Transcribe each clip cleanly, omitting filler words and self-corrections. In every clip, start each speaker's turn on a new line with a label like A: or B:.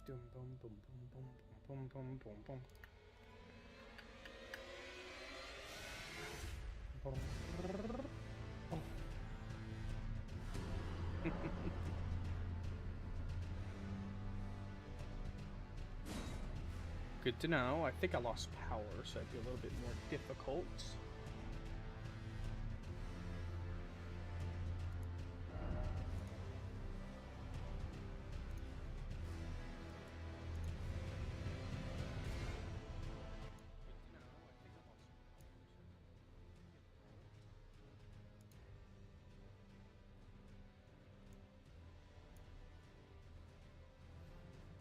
A: Boom, boom, boom, boom, boom, boom, boom, boom, boom. Good to know. I think I lost power, so it'd be a little bit more difficult.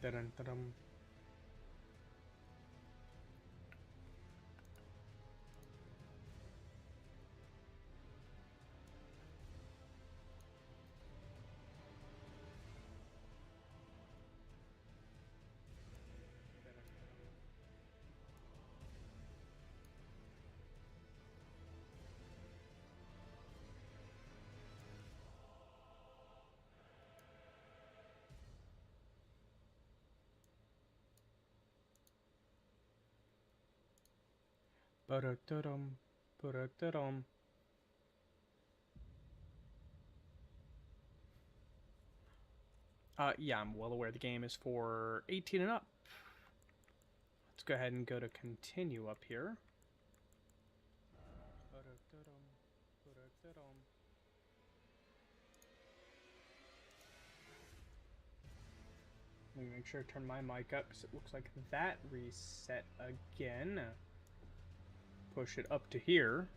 A: Dun-dun-dun-dun. Ba-da-da-dum, ba-da-da-dum. Yeah, I'm well aware the game is for 18 and up. Let's go ahead and go to continue up here. Ba-da-da-dum, ba-da-da-dum. Let me make sure to turn my mic up because it looks like that reset again. Push it up to here.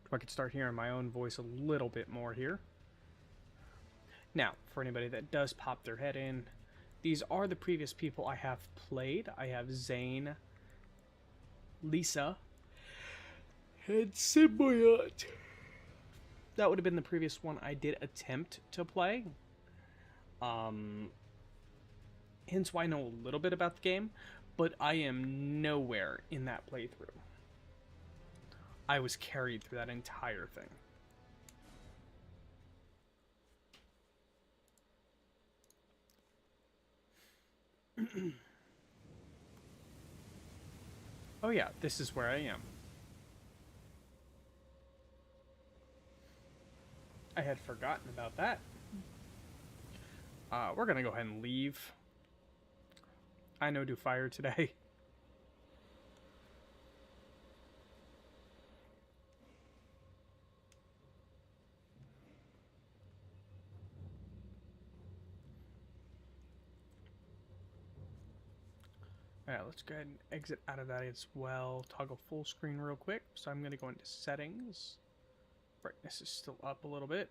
A: So I can start hearing my own voice a little bit more here. Now, for anybody that does pop their head in, these are the previous people I have played. I have Zane, Lisa, and Symbiote. That would have been the previous one I did attempt to play. Hence why I know a little bit about the game, but I am nowhere in that playthrough. I was carried through that entire thing. Oh yeah, this is where I am. I had forgotten about that. We're gonna go ahead and leave. I know do fire today. Alright, let's go ahead and exit out of that as well. Toggle full screen real quick. So I'm going to go into settings. Brightness is still up a little bit.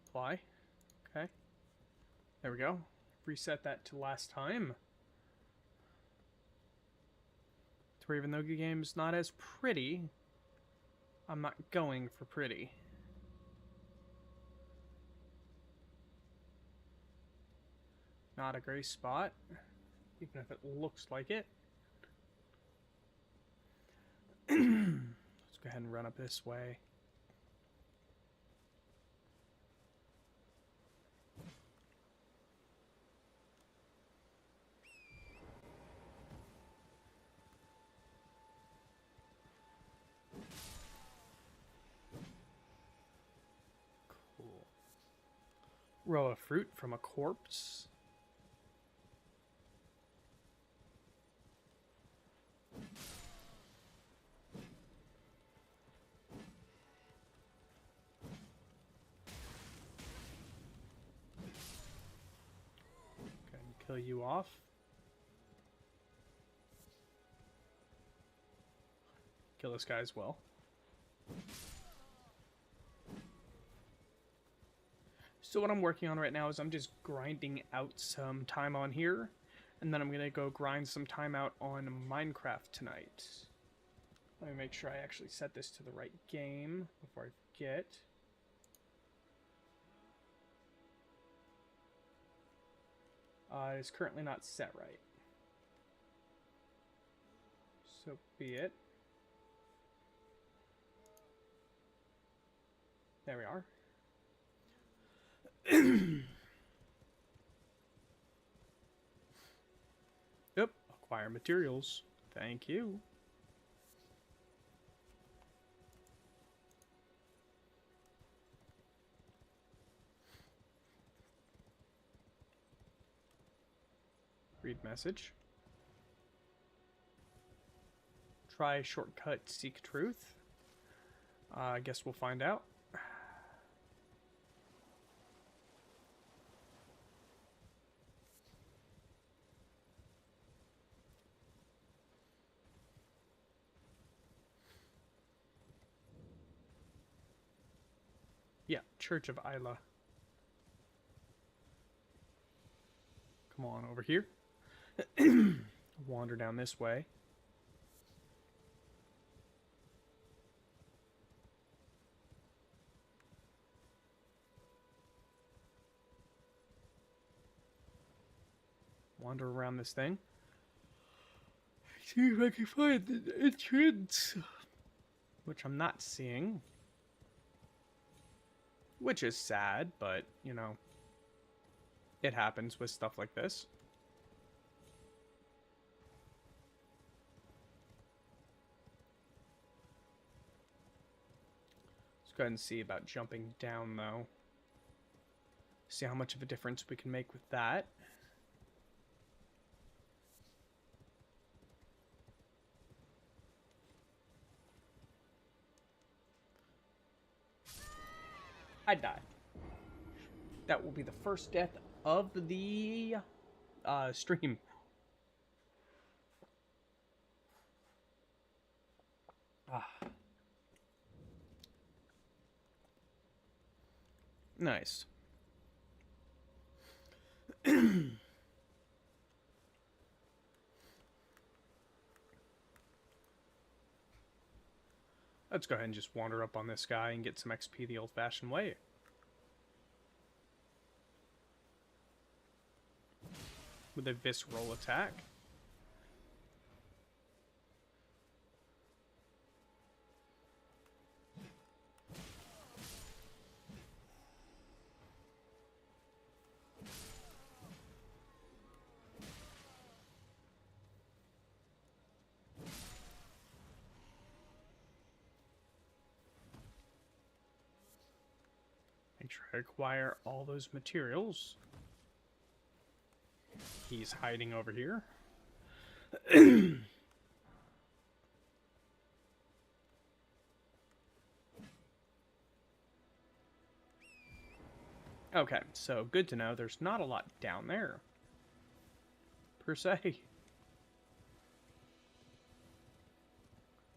A: Apply. Okay. There we go. Reset that to last time. To where even though the game's not as pretty, I'm not going for pretty. Not a gray spot, even if it looks like it. Let's go ahead and run up this way. Cool. Row of fruit from a corpse. Kill you off. Kill this guy as well. So what I'm working on right now is I'm just grinding out some time on here, and then I'm going to go grind some time out on Minecraft tonight. Let me make sure I actually set this to the right game before I forget. It's currently not set right. So be it. There we are. Acquire materials. Thank you. Read message. Try shortcut, seek truth. I guess we'll find out. Yeah, Church of Isla. Come on over here. Wander down this way. Wander around this thing. See if I can find the entrance. Which I'm not seeing. Which is sad, but, you know, it happens with stuff like this. Let's go ahead and see about jumping down, though. See how much of a difference we can make with that. I died. That will be the first death of the stream. Nice. Let's go ahead and just wander up on this guy and get some XP the old-fashioned way. With a visceral attack. Make sure I acquire all those materials. He's hiding over here. Okay, so good to know there's not a lot down there, per se.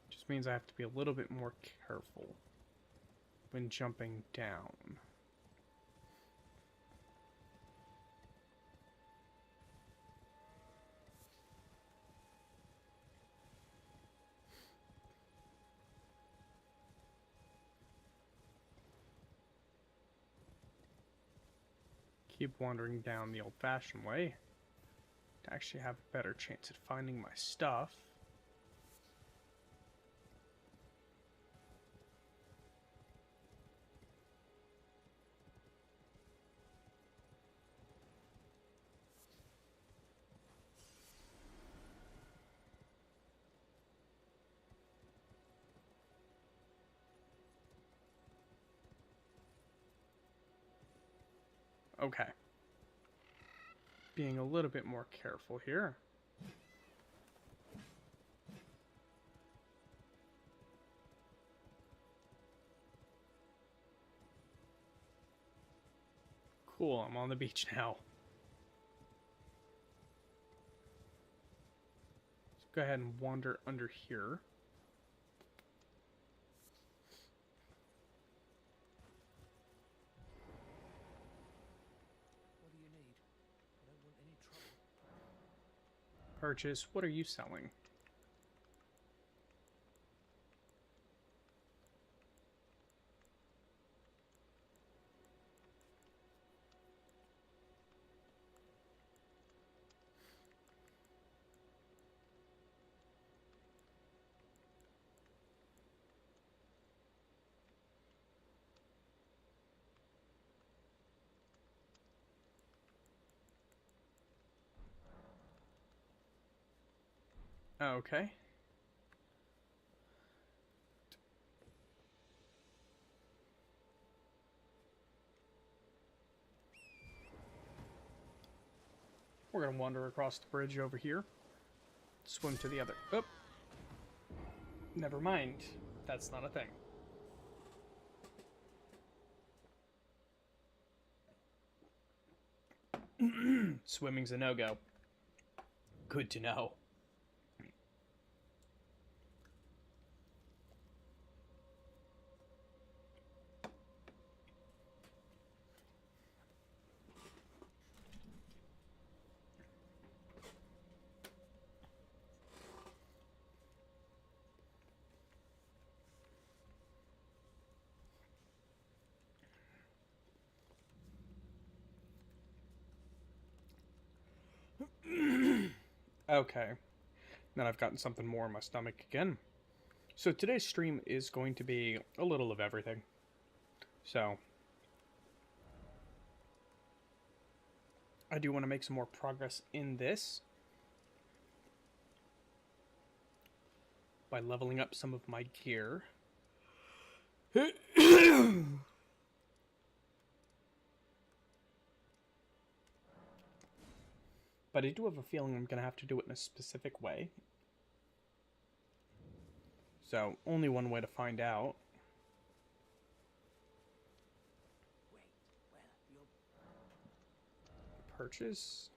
A: Just means I have to be a little bit more careful when jumping down. Keep wandering down the old-fashioned way to actually have a better chance at finding my stuff. Okay. Being a little bit more careful here. Cool, I'm on the beach now. Let's go ahead and wander under here. Purchase. What are you selling? Okay. We're gonna wander across the bridge over here. Swim to the other... Oh! Never mind. That's not a thing. Swimming's a no-go. Good to know. Okay. Now I've gotten something more in my stomach again. So today's stream is going to be a little of everything. So I do want to make some more progress in this by leveling up some of my gear. But I do have a feeling I'm going to have to do it in a specific way. So, only one way to find out. Purchase.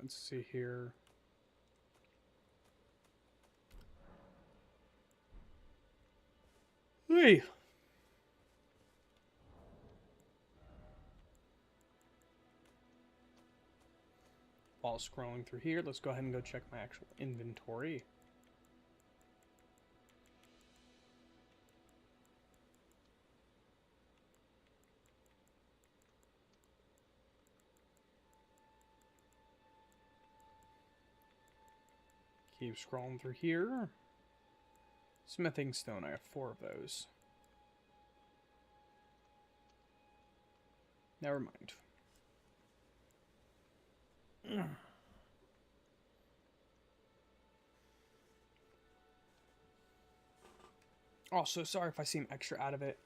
A: Let's see here. Hey! While scrolling through here, let's go ahead and go check my actual inventory. Keep scrolling through here. Smithing stone, I have 4 of those. Never mind. Also, sorry if I seem extra out of it.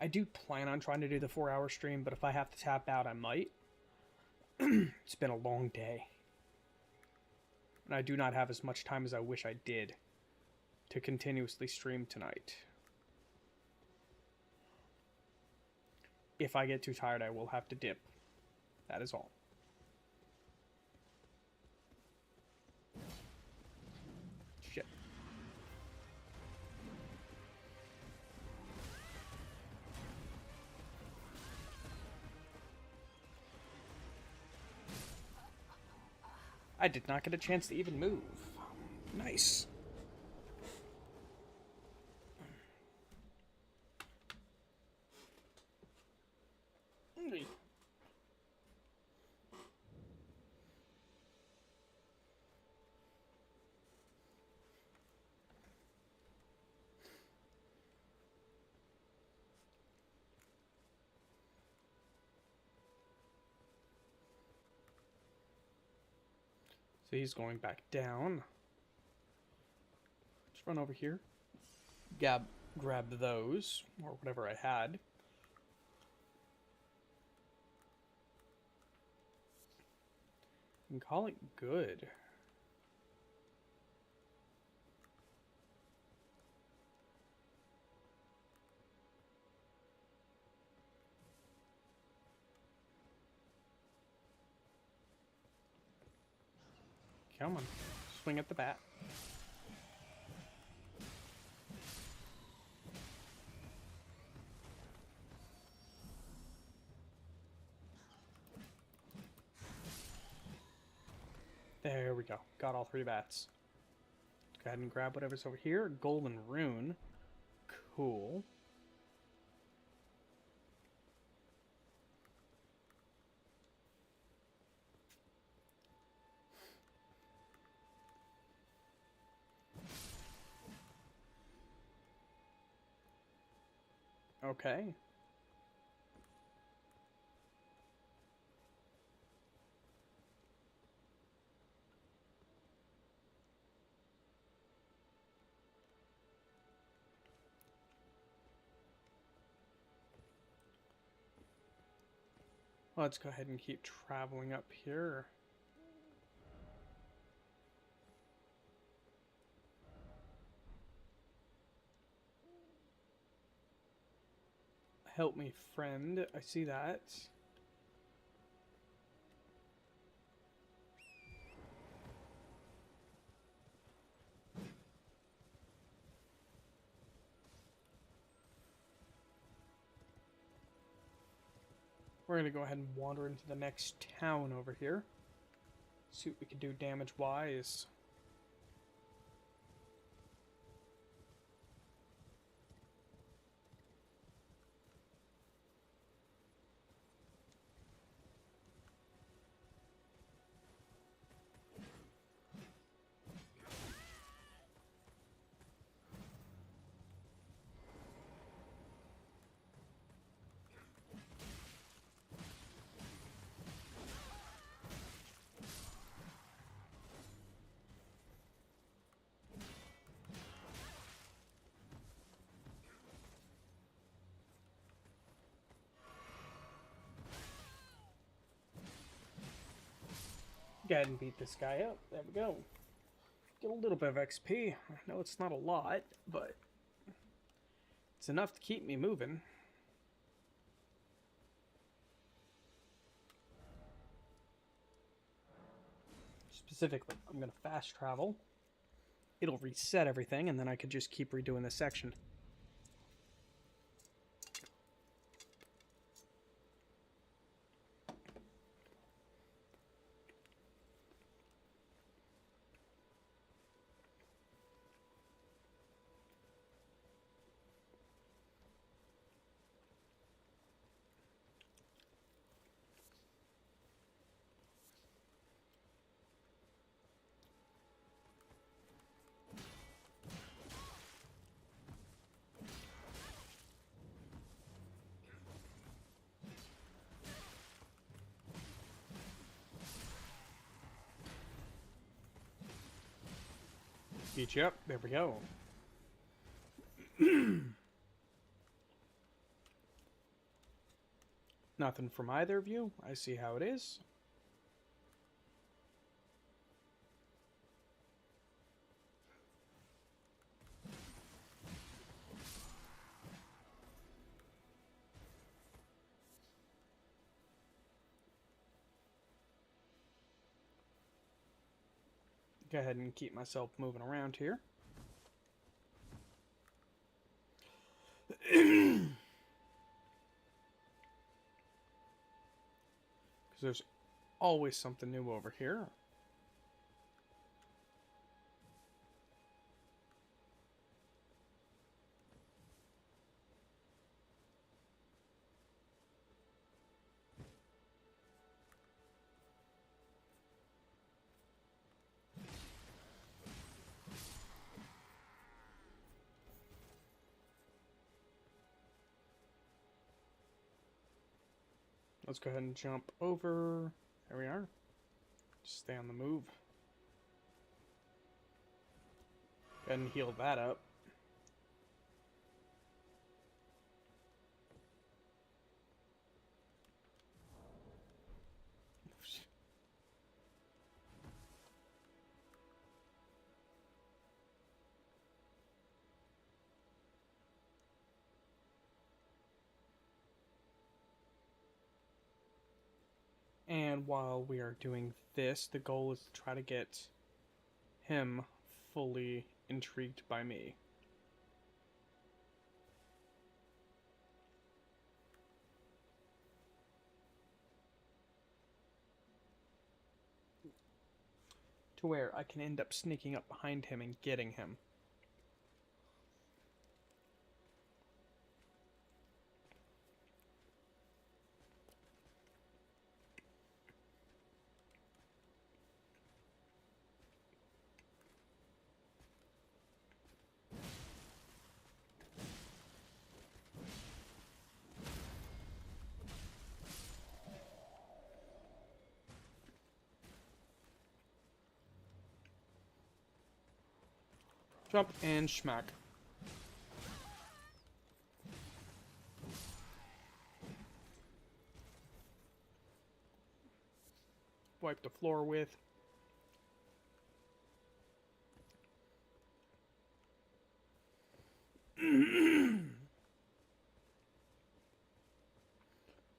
A: I do plan on trying to do the 4-hour stream, but if I have to tap out, I might. It's been a long day. And I do not have as much time as I wish I did to continuously stream tonight. If I get too tired, I will have to dip. That is all. Shit. I did not get a chance to even move. Nice. So he's going back down. Just run over here. Grab those, or whatever I had. And call it good. Come on. Swing at the bat. There we go. Got all 3 bats. Go ahead and grab whatever's over here. Golden rune. Cool. Okay. Let's go ahead and keep traveling up here. Help me, friend. I see that. We're going to go ahead and wander into the next town over here. See what we can do damage-wise. Go ahead and beat this guy up. There we go. Get a little bit of XP. I know it's not a lot, but it's enough to keep me moving. Specifically, I'm going to fast travel. It'll reset everything, and then I could just keep redoing this section. Beat you up. There we go. Nothing from either of you. I see how it is. Go ahead and keep myself moving around here. Because there's always something new over here. Let's go ahead and jump over. There we are. Just stay on the move. Go ahead and heal that up. And while we are doing this, the goal is to try to get him fully intrigued by me. to where I can end up sneaking up behind him and getting him. Jump and schmack. Wipe the floor with.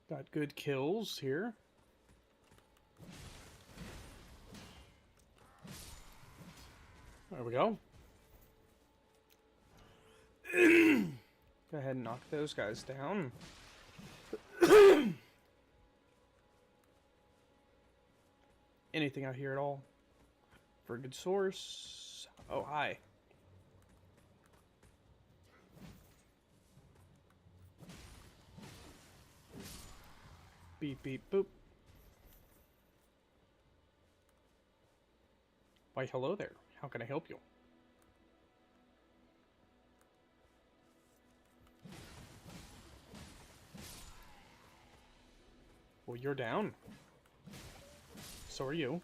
A: Got good kills here. There we go. Go ahead and knock those guys down. Anything out here at all? For a good source. Oh, hi. Beep, beep, boop. Why, hello there. How can I help you? Well, you're down. So are you.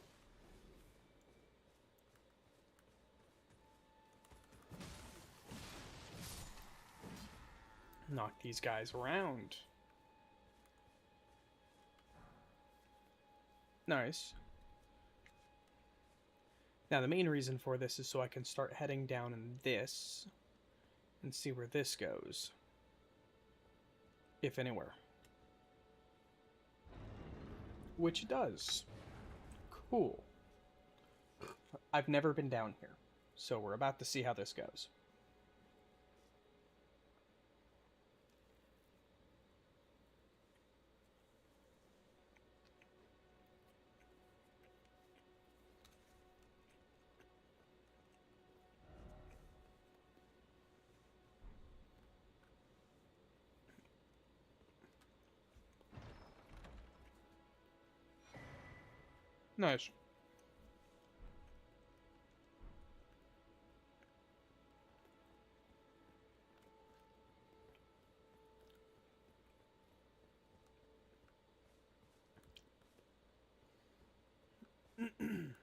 A: Knock these guys around. Nice. Now, the main reason for this is so I can start heading down in this and see where this goes. If anywhere. Which it does. Cool. I've never been down here, so we're about to see how this goes. Nice. And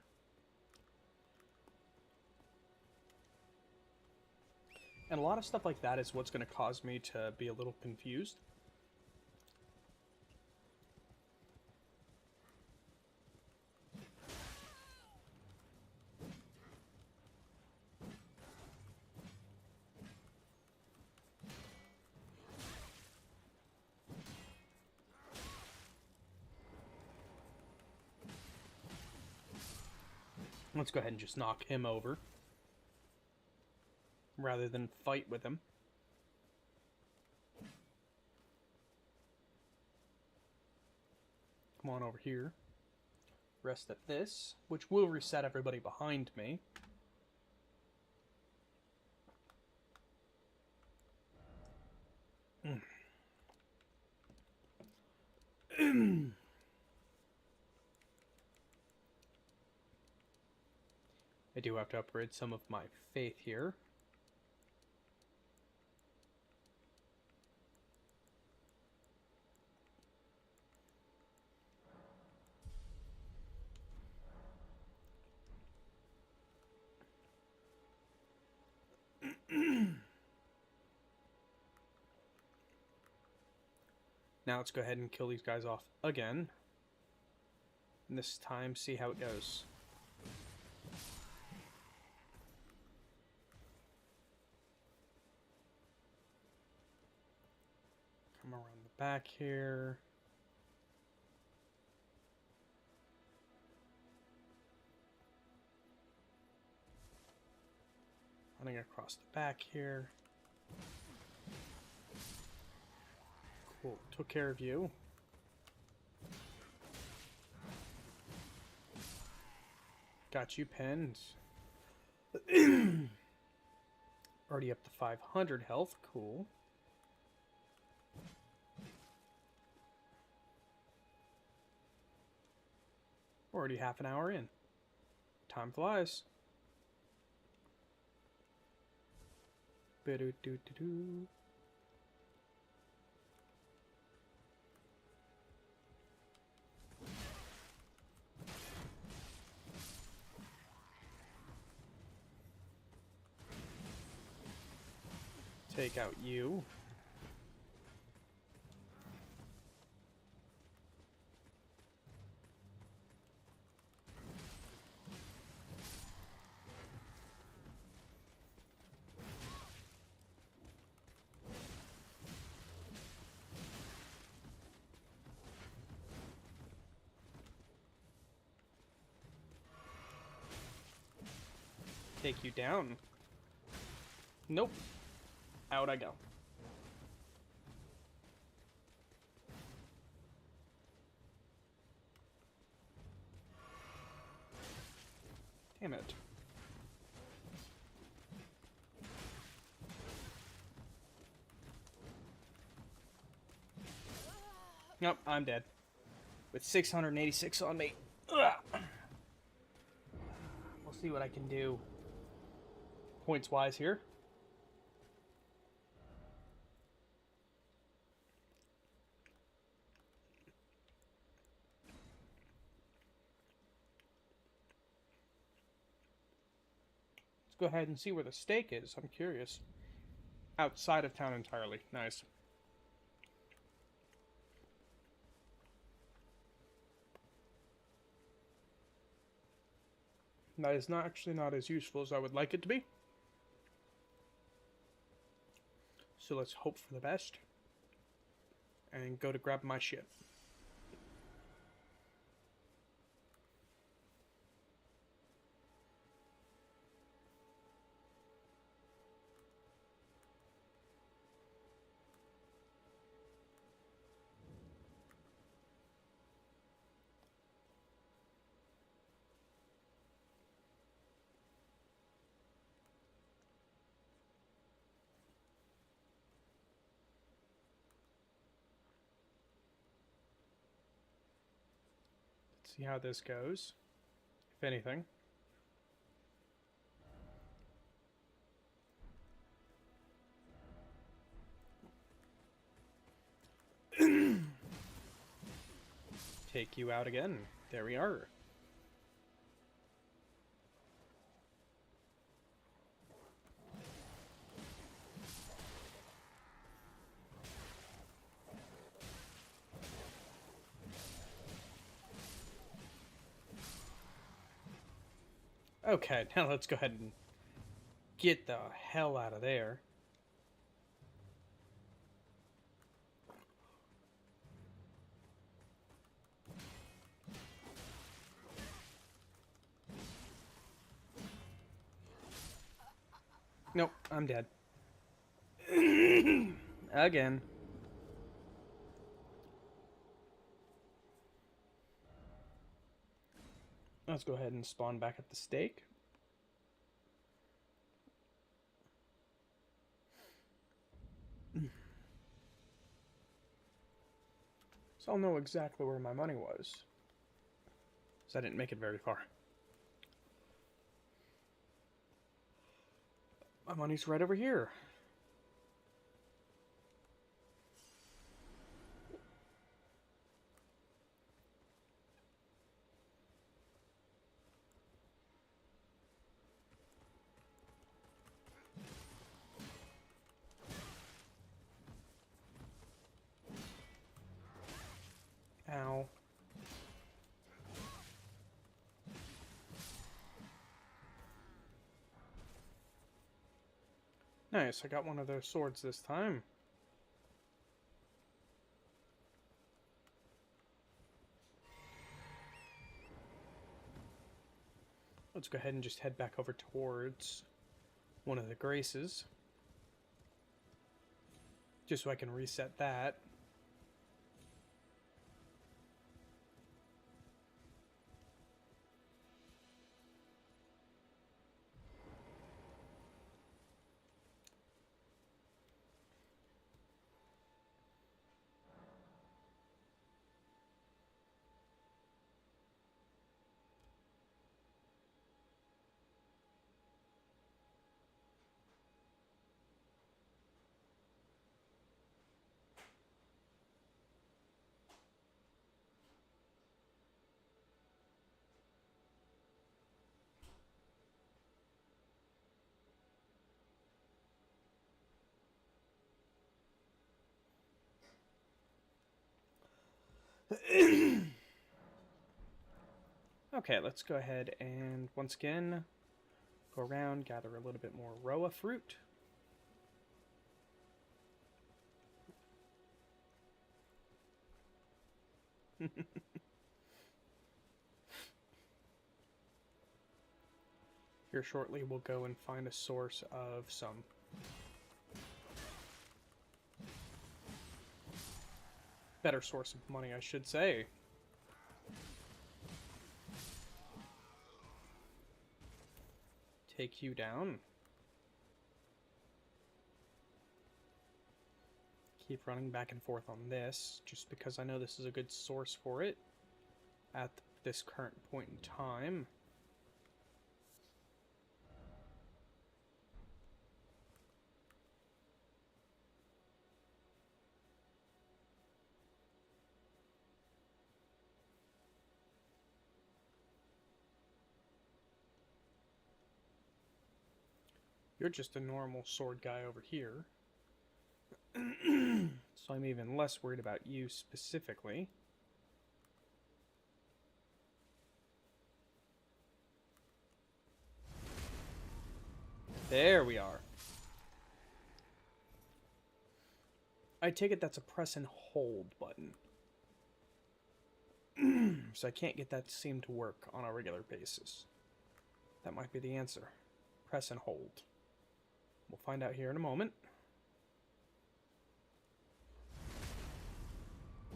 A: a lot of stuff like that is what's going to cause me to be a little confused. Let's go ahead and just knock him over, rather than fight with him. Come on over here. Rest at this, which will reset everybody behind me. I do have to upgrade some of my faith here. Now let's go ahead and kill these guys off again. And this time, see how it goes. Come around the back here. Running across the back here. Cool, took care of you. Got you pinned. Already up to 500 health. Cool. Already half an hour in. Time flies. Ba-do-do-do-do. Take out you. Take you down. Nope. Out I go. Damn it. Nope, I'm dead. With 686 on me. Ugh. We'll see what I can do points-wise here. Go ahead and see where the stake is. I'm curious. Outside of town entirely. Nice. That is not actually not as useful as I would like it to be. So let's hope for the best. And go to grab my ship. See how this goes, if anything. Take you out again. There we are. Okay, now let's go ahead and get the hell out of there. Nope, I'm dead. Again. Let's go ahead and spawn back at the stake. So I'll know exactly where my money was. So I didn't make it very far. My money's right over here. Ow. Nice, I got one of those swords this time. Let's go ahead and just head back over towards one of the graces. Just so I can reset that. Okay, let's go ahead and once again go around, gather a little bit more Roa fruit. Here shortly we'll go and find a source of some better source of money, I should say. Take you down. Keep running back and forth on this, just because I know this is a good source for it at this current point in time. You're just a normal sword guy over here. So I'm even less worried about you specifically. There we are. I take it that's a press and hold button. So I can't get that to seem to work on a regular basis. That might be the answer. Press and hold. We'll find out here in a moment.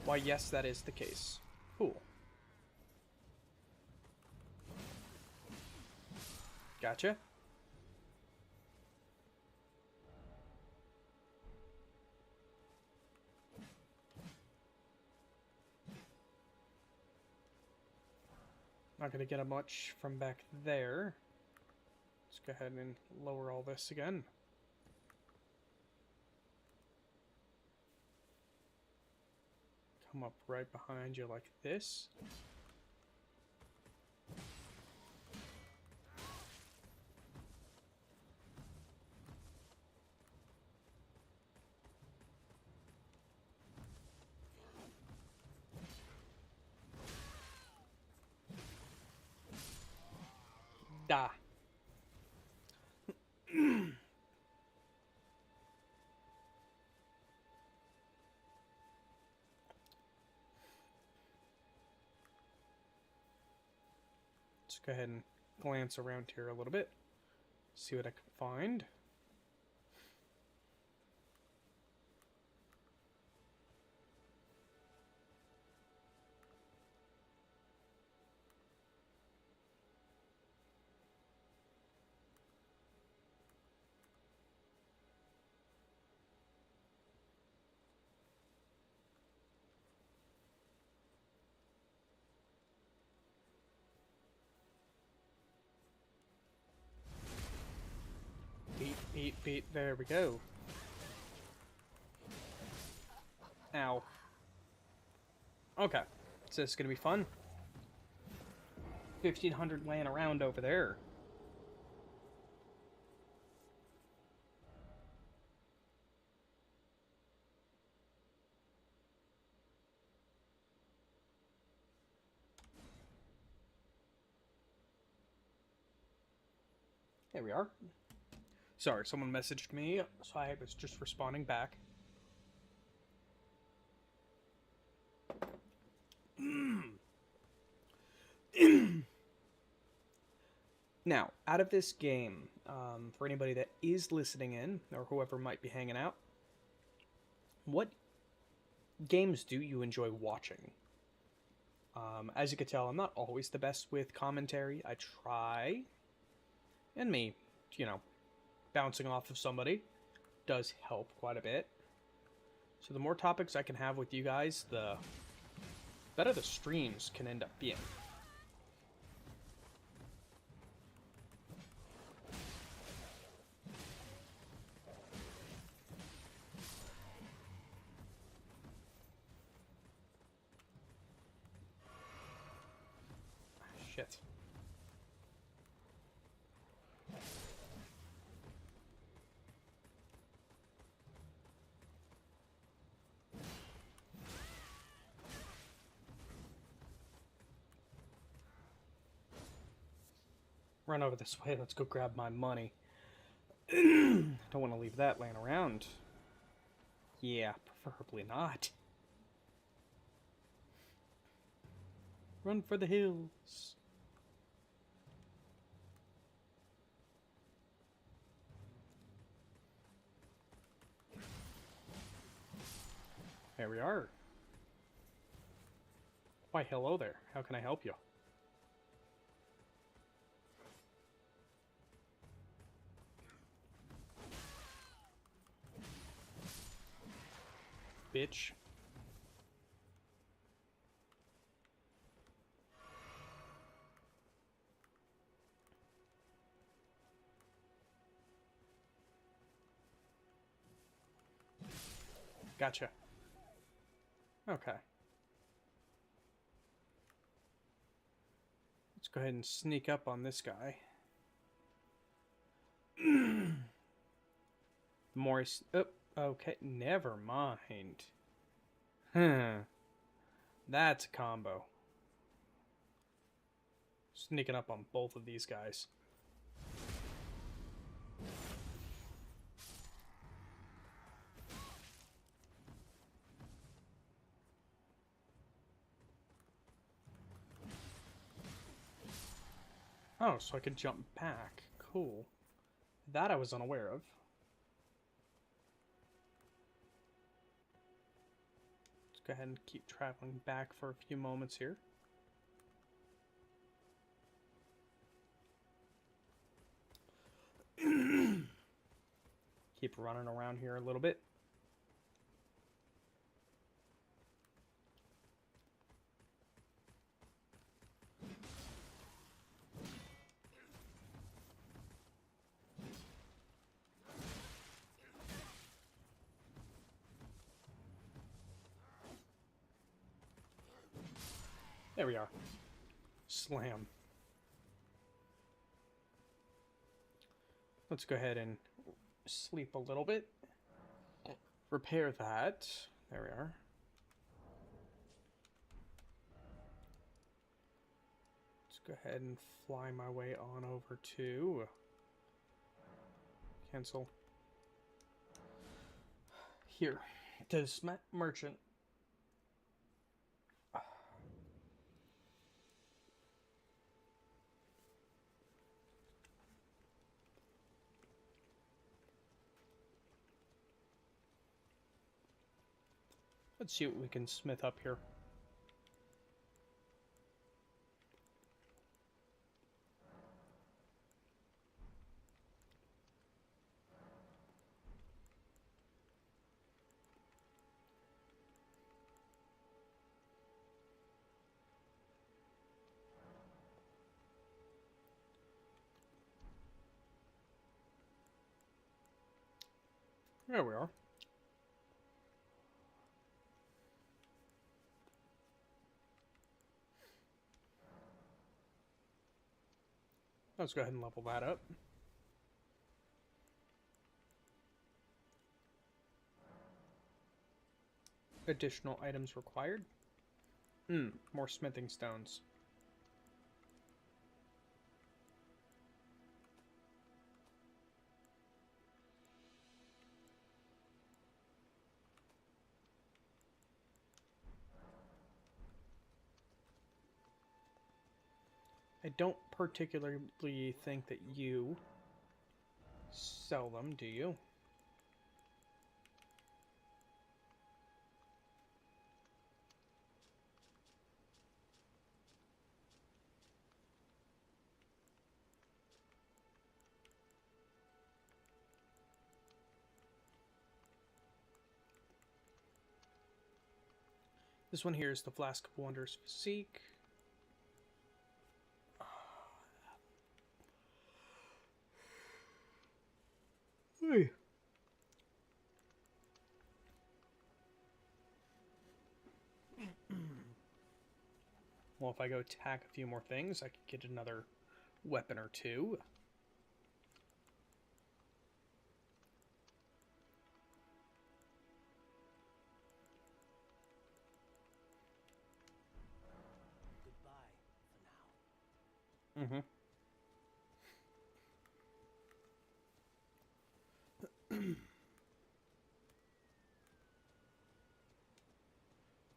A: Why, yes, that is the case. Cool. Gotcha. Not going to get a much from back there. Let's go ahead and lower all this again. Come up right behind you like this. Da. Let's go ahead and glance around here a little bit. See what I can find. Beat, beat, beat. There we go. Ow. Okay. So this is going to be fun. 1,500 laying around over there. There we are. Sorry, someone messaged me, so I was just responding back. Now, out of this game, for anybody that is listening in, or whoever might be hanging out, what games do you enjoy watching? As you can tell, I'm not always the best with commentary. I try. And me, you know, bouncing off of somebody does help quite a bit. So the more topics I can have with you guys, the better the streams can end up being. Shit. run over this way. Let's go grab my money. Don't want to leave that laying around. Yeah, preferably not. Run for the hills. There we are. Why, hello there. How can I help you? Bitch. Gotcha. Okay. Let's go ahead and sneak up on this guy. Morris. Oh, okay. Never mind. That's a combo. Sneaking up on both of these guys. Oh, so I could jump back. Cool. That I was unaware of. Let's go ahead and keep traveling back for a few moments here. Keep running around here a little bit. There we are. Slam. Let's go ahead and sleep a little bit. Repair that. There we are. Let's go ahead and fly my way on over to... Cancel. Here. To the merchant. Let's see what we can smith up here. There we are. Let's go ahead and level that up. Additional items required. More smithing stones. I don't particularly think that you sell them, do you? This one here is the Flask of Wonders Physique. Hey. Well, if I go attack a few more things, I could get another weapon or two. Goodbye for now.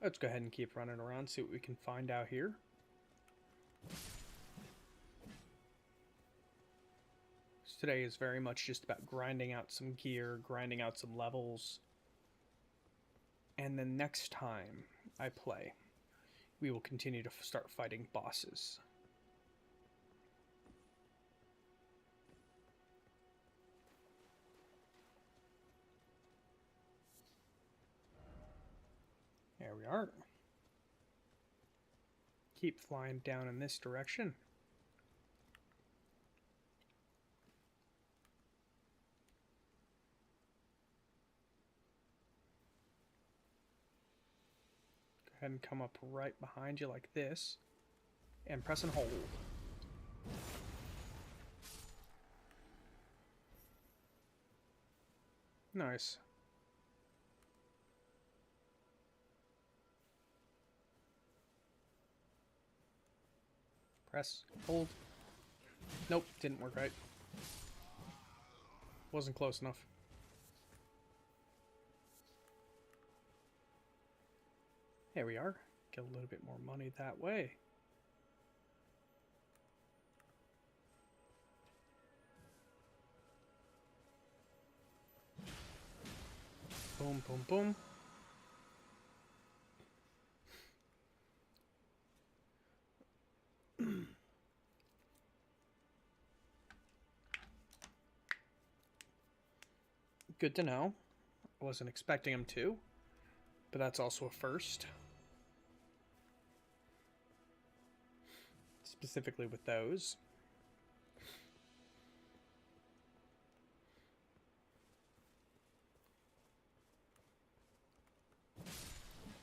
A: Let's go ahead and keep running around, see what we can find out here. So today is very much just about grinding out some gear, grinding out some levels. And then next time I play, we will continue to start fighting bosses. There we are. Keep flying down in this direction. Go ahead and come up right behind you like this. And press and hold. Nice. Press, hold. Nope, didn't work right. Wasn't close enough. There we are. Get a little bit more money that way. Boom, boom, boom. Good to know. I wasn't expecting him to, but that's also a first. Specifically with those.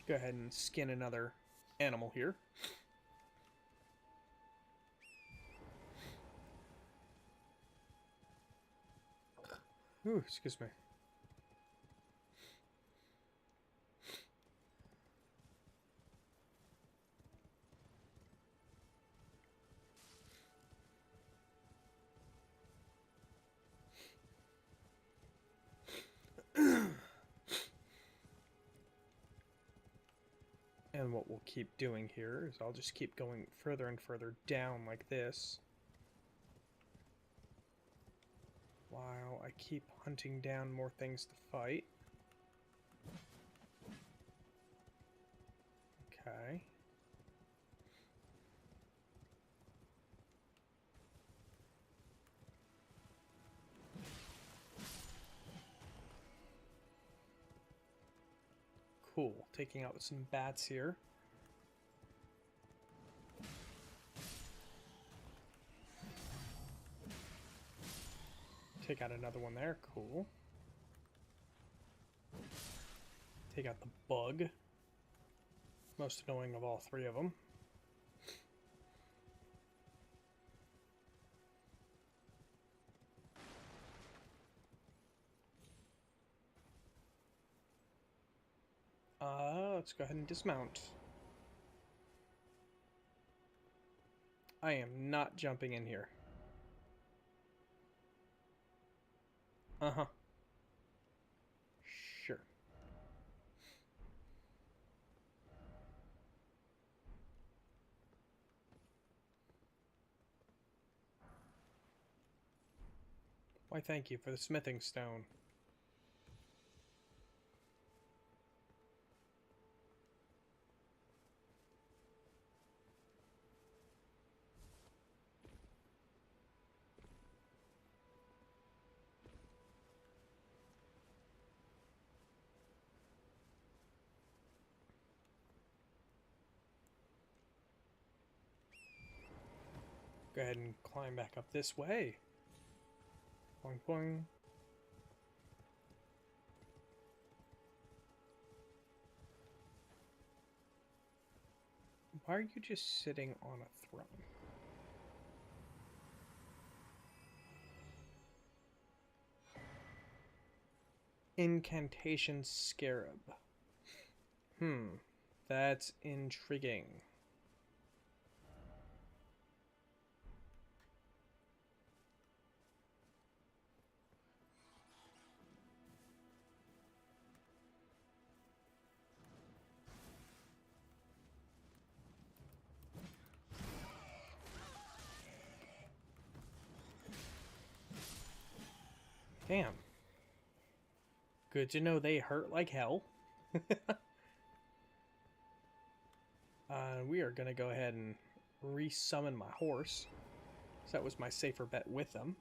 A: Go ahead and skin another animal here. Ooh, excuse me. And what we'll keep doing here is I'll just keep going further and further down like this, while I keep hunting down more things to fight. Okay. Cool. Taking out some bats here. Take out another one there. Cool. Take out the bug. Most annoying of all three of them. Let's go ahead and dismount. I am not jumping in here. Uh-huh. Sure. Why, thank you for the smithing stone. Go ahead and climb back up this way. Boing, boing. Why are you just sitting on a throne? Incantation Scarab. That's intriguing. Damn. Good to know they hurt like hell. We are going to go ahead and resummon my horse. So that was my safer bet with them.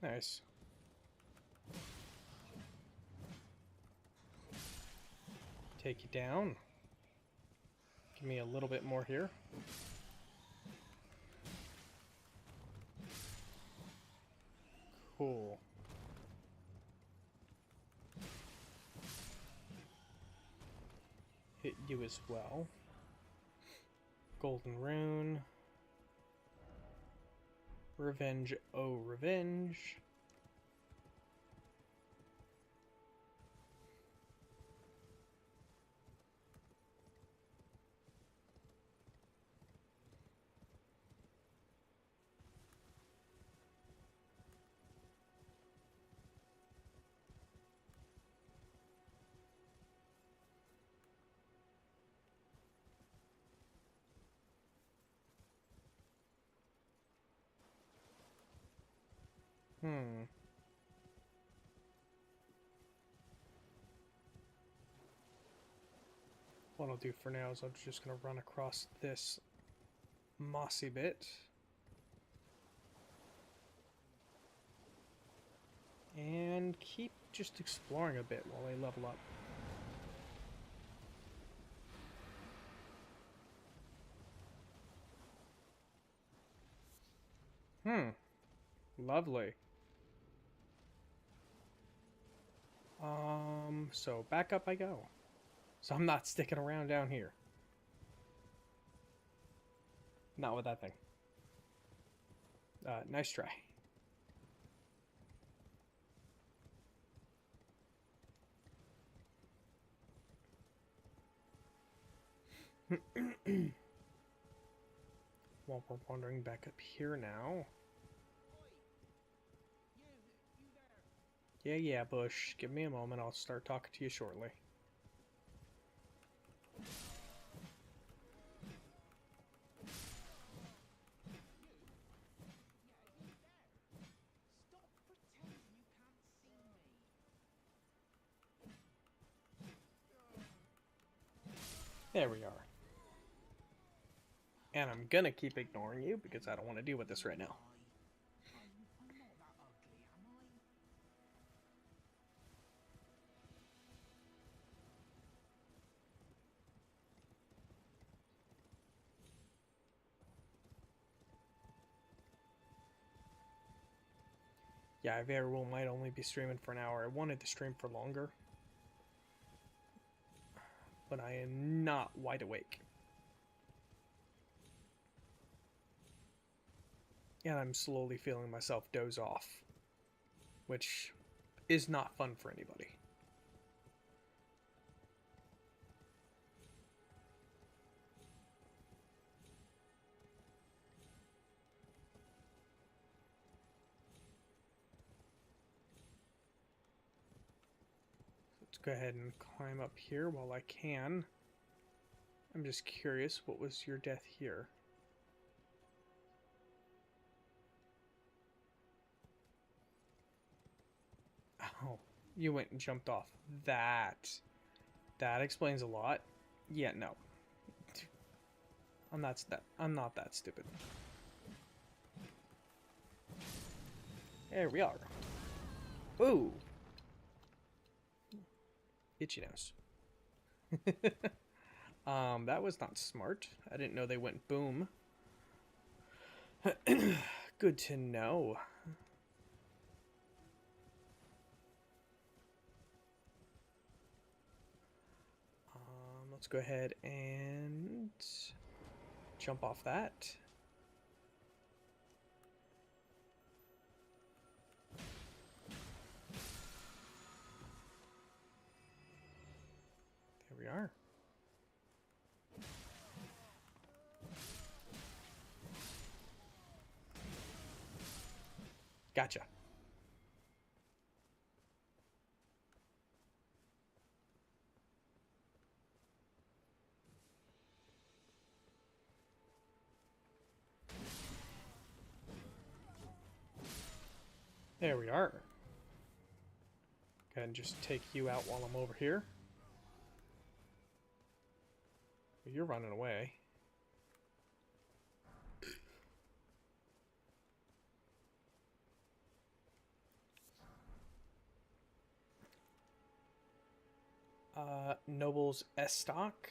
A: Nice. Take you down. Give me a little bit more here. Cool. Hit you as well. Golden rune. Revenge, oh revenge. What I'll do for now is I'm just going to run across this mossy bit. And keep just exploring a bit while I level up. Lovely. So back up I go. So I'm not sticking around down here. Not with that thing. Nice try. While we're wandering back up here now. Yeah, Bush. Give me a moment. I'll start talking to you shortly. There we are. And I'm gonna keep ignoring you because I don't want to deal with this right now. Yeah, I very well might only be streaming for an hour. I wanted to stream for longer. But I am not wide awake. And I'm slowly feeling myself doze off. Which is not fun for anybody. Let's go ahead and climb up here while I can. I'm just curious, what was your death here? Oh, you went and jumped off. That explains a lot. Yeah, no. I'm not that stupid. There we are. Ooh. Itchy nose. That was not smart. I didn't know they went boom. Good to know. Let's go ahead and jump off that. There we are. Gotcha. There we are. Go ahead and just take you out while I'm over here. You're running away. Noble's S stock.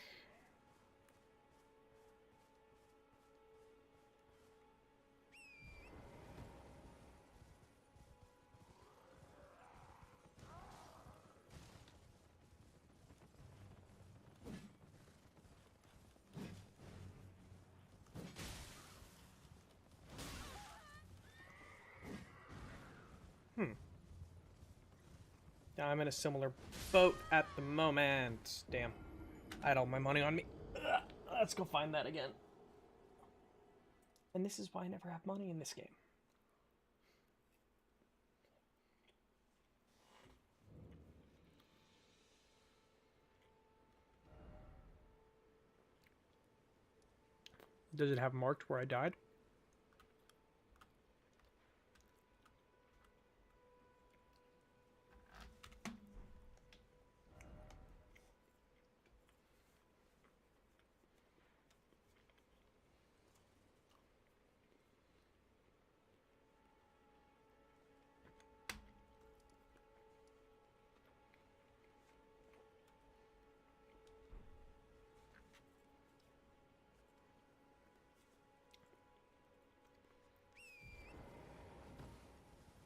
A: I'm in a similar boat at the moment. Damn. I had all my money on me. Ugh. Let's go find that again. And this is why I never have money in this game. Does it have marked where I died?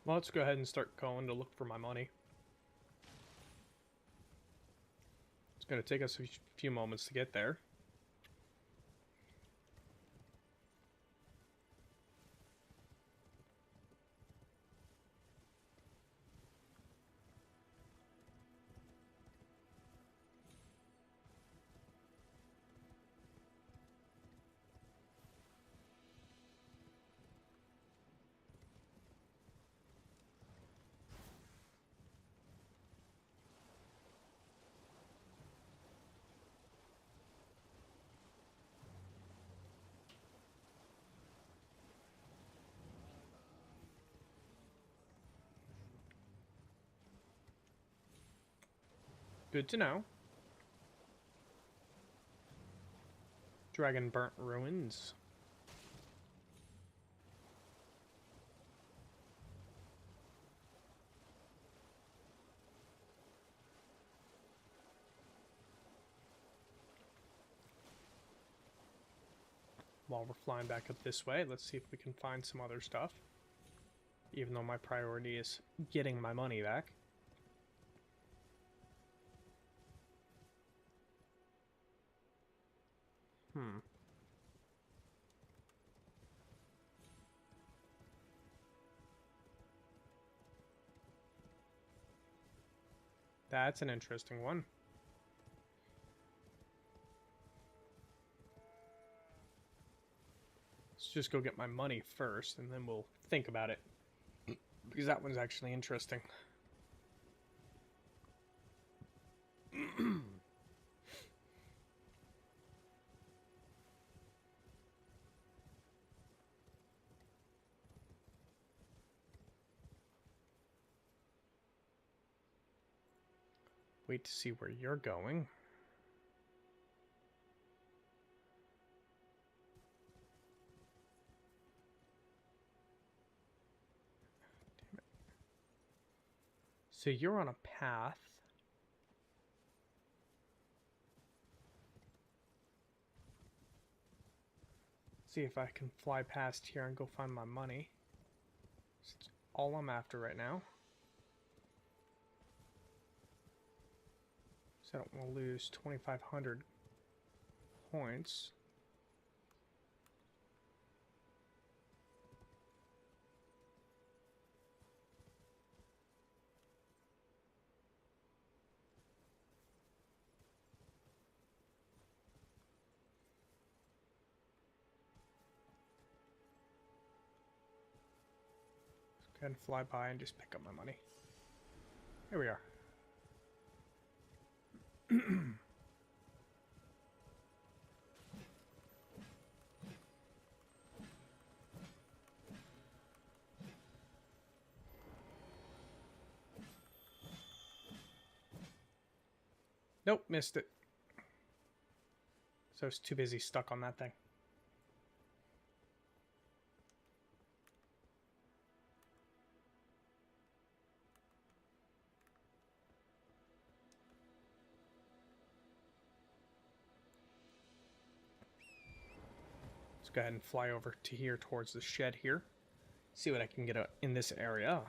A: Well, let's go ahead and start going to look for my money. It's going to take us a few moments to get there. Good to know. Dragon Burnt Ruins. While we're flying back up this way, let's see if we can find some other stuff. Even though my priority is getting my money back. That's an interesting one. Let's just go get my money first, and then we'll think about it. Because that one's actually interesting. Wait to see where you're going. Damn it. So you're on a path. See if I can fly past here and go find my money. That's all I'm after right now. So I don't want to lose 2,500 points. And fly by and just pick up my money. Here we are. Nope, missed it. So I was too busy stuck on that thing. Let's go ahead and fly over to here towards the shed here. See what I can get in this area.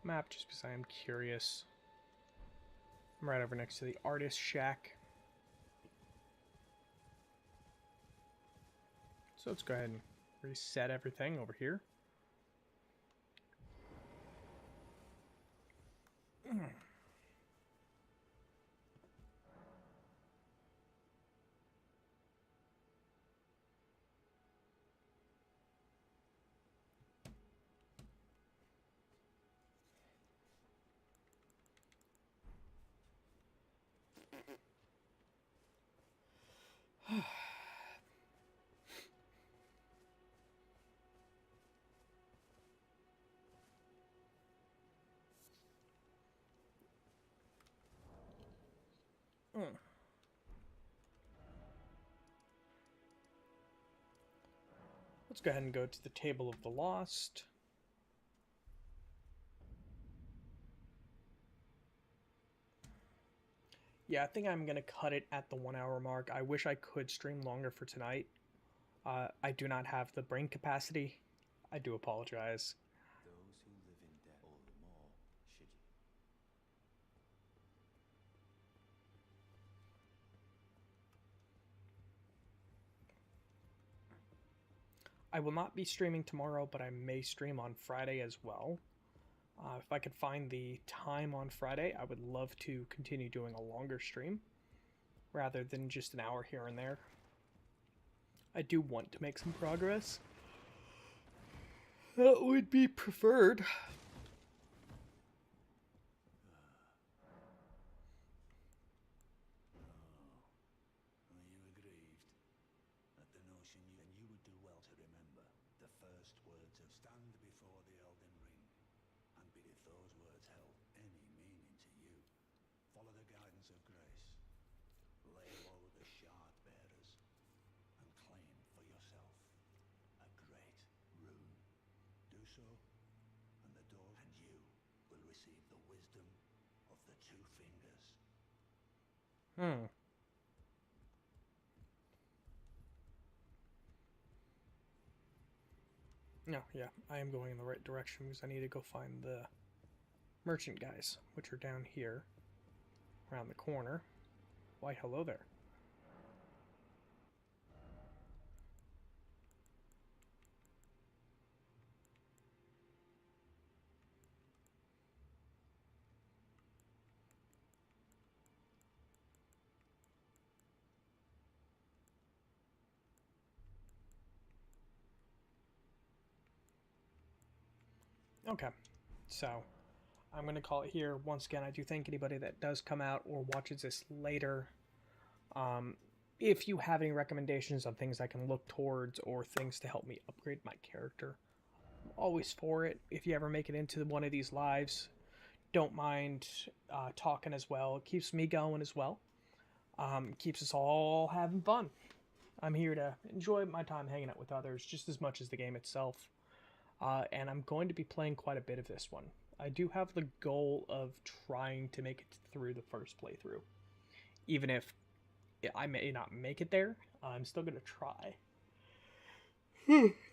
A: Map, just because I am curious. I'm right over next to the artist shack. So let's go ahead and reset everything over here. Let's go ahead and go to the Table of the Lost. Yeah, I think I'm going to cut it at the 1 hour mark. I wish I could stream longer for tonight. I do not have the brain capacity. I do apologize.
B: Those who live in debt all the more, should you?
A: I will not be streaming tomorrow, but I may stream on Friday as well. If I could find the time on Friday, I would love to continue doing a longer stream rather than just an hour here and there. I do want to make some progress. That would be preferred.
B: Are you aggrieved at the notion you would do well to remember the first words of stand before the Elden Ring, and be if those words held any meaning to you, follow the guidance of grace, lay low the shard bearers, and claim for yourself a great rune. Do so, and the door and you will receive the wisdom of the two fingers.
A: No, yeah, I am going in the right direction because I need to go find the merchant guys, which are down here, around the corner. Why, hello there. Okay, so I'm going to call it here. Once again, I do thank anybody that does come out or watches this later. If you have any recommendations on things I can look towards or things to help me upgrade my character, I'm always for it. If you ever make it into one of these lives, don't mind talking as well. It keeps me going as well. Keeps us all having fun. I'm here to enjoy my time hanging out with others just as much as the game itself. And I'm going to be playing quite a bit of this one. I do have the goal of trying to make it through the first playthrough. Even if I may not make it there, I'm still going to try.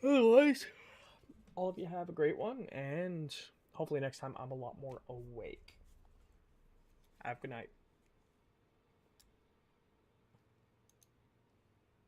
A: Otherwise, all of you have a great one, and hopefully next time I'm a lot more awake. Have a good night.